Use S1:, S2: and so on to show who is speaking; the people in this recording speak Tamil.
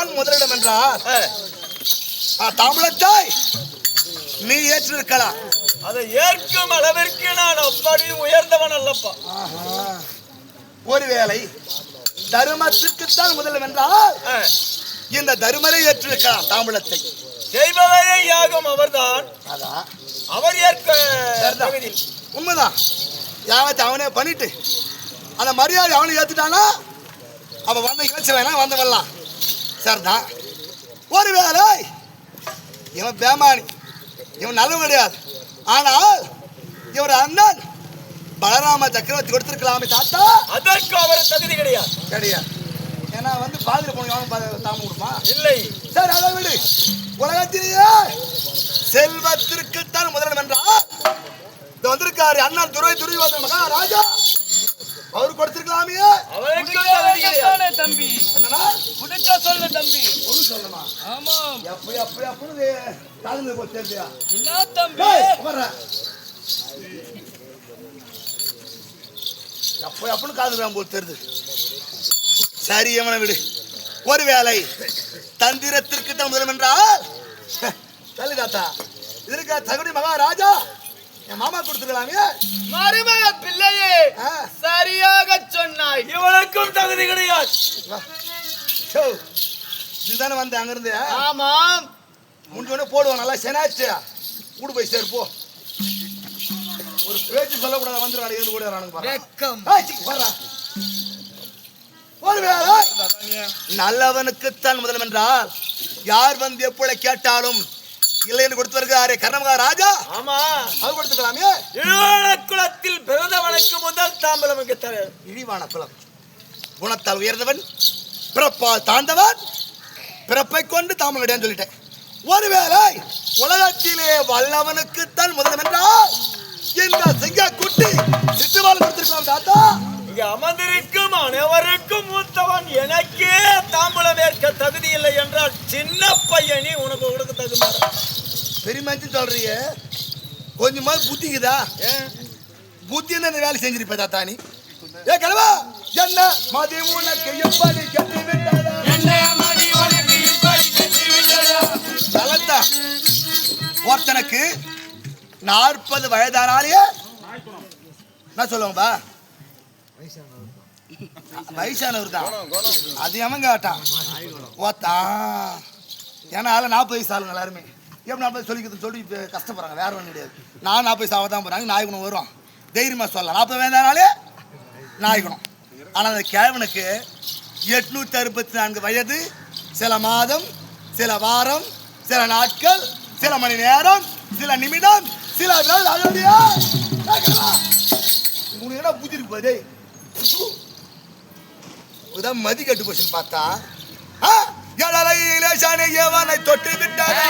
S1: தான் முதலிடம் என்றால் தமிழத்தை நீ ஏற்றிருக்கலாம்.
S2: அதை ஏற்கும் அளவிற்கு நான் அப்படி உயர்ந்தவன் அல்லப்பா.
S1: ஒருவேளை தர்மத்திற்குத்தான் முதலிடம் என்றால் இந்த தர்மரை ஏற்றிருக்கலாம். தாம்பூலத்தை
S2: செய்பவரே யாகம் அவர்தான். அவர் ஏற்க
S1: உண்மைதான். யாகத்தை அவனே பண்ணிட்டு அந்த மரியாதை அவனை ஏத்துட்டானா அவ வந்த இழைச்ச வேணா வந்து வரலாம். சரிதான். ஒருவேளை இவன் பேமானி, இவன் நல்லவன் கிடையாது. ஆனால் இவர் அண்ணன் பலராம சக்கரவர்த்தி கொடுத்திருக்கலாமே தாத்தா.
S2: அதற்கு அவர் தகுதி கிடையாது.
S1: கிடையாது. ஏன்னா வந்து பாதியில் போன தாமம் கொடுப்பா
S2: இல்லை.
S1: சரி, அதை விடு. உலகத்திலேயே செல்வத்திற்குத்தான் முதலிடம் என்றால் இது வந்திருக்காரு அண்ணன் துரியோதன மகாராஜா. அவரு கொடுத்திருக்கலாமே.
S3: தம்பி
S1: என்னன்னா
S3: சொல்ல தம்பி
S1: சொல்லுமா?
S3: ஆமா.
S1: அப்படி காதுல போய் சேர்த்தியா
S3: என்ன தம்பி
S1: அப்படி காதுதான் போல் தெரியுது. சரி, எவனை விடு. ஒருவேளை தந்திரத்திற்கு தான் முதலிடம் என்றால் தள்ளி தாத்தா இதற்கா தகுதி மகாராஜா என் மாமா கொடுத்துக்கலாமே.
S3: மருமக பிள்ளையே சரியாக சொன்னாய்.
S2: இவனுக்கும் தகுதி கிடையாது.
S1: இதுதானே வந்து அங்க இருந்து.
S3: ஆமாம்.
S1: முடிஞ்சோடனே போடுவோம். நல்லா செனாச்சு கூடு போய் சேர் போ. ஒரு பேச்சு சொல்லக்கூடாது. வந்துடுவாங்க இருந்து கூட ஒருவேளை நல்லவனுக்குத்தான் முதலிடம் என்றால் யார் வந்து எப்பொழுது கேட்டாலும் இல்லை என்று கொடுத்து வருகிறாரே கர்ணமகா ராஜா.
S2: ஆமா,
S1: அவர் கொடுத்துக்கலாமே.
S2: இழிவான குலத்தில் பிறந்தவனுக்கு முதல் தாம்பலம்
S1: இழிவான குலம். குணத்தால் உயர்ந்தவன், பிறப்பால் தாழ்ந்தவன், பிறப்பை கொண்டு தாம்பலம் கிடையாது சொல்லிட்டேன். ஒருவேளை உலகத்திலே வல்லவனுக்குத்தான் முதலிடம் என்றால் இந்த சிங்க குட்டி சித்துவால் கொடுத்திருக்கலாம் தாத்தா.
S2: இங்க அமர்ந்திருக்கும் அனைவருக்கும் மூத்தவன் எனக்கே தாம்பலம் ஏற்க தகுதி இல்லை என்றால் சின்ன பையனி உனக்கு கொடுக்க தகுதி.
S1: பெருமைச்சு சொல்றிய கொஞ்சமா புத்திக்குதா? புத்தி என்ன வேலை செஞ்சிருப்ப தாத்தா நீ? ஏ கலவா என்ன மதி உனக்கு எப்படி கட்டி விட்டாயா? நல்லதா. ஒருத்தனுக்கு 40 வயதானாலே என்ன சொல்லுவாங்கப்பா? வயசானவர் தான். அது எவன் கேட்டான்? ஓத்தா. ஏன்னா 40 வயசு ஆளுங்க எல்லாருமே எப்படி 40 சொல்லிக்கிறது சொல்லி கஷ்டப்படுறாங்க. வேற ஒன்றும் கிடையாது. நான் 40 வயசு ஆகத்தான் போறாங்க. நாயகுணம் வருவான். தைரியமா சொல்லலாம். 40 வயதானாலே நாயகுணம். ஆனால் அந்த கேவனுக்கு 864 வயது, சில மாதம், சில வாரம், சில நாட்கள், சில மணி நேரம், சில நிமிடம், சில புத்தி இருக்கு போதே. மதி கட்டு போச்சு பார்த்தா தொட்டு விட்டாரே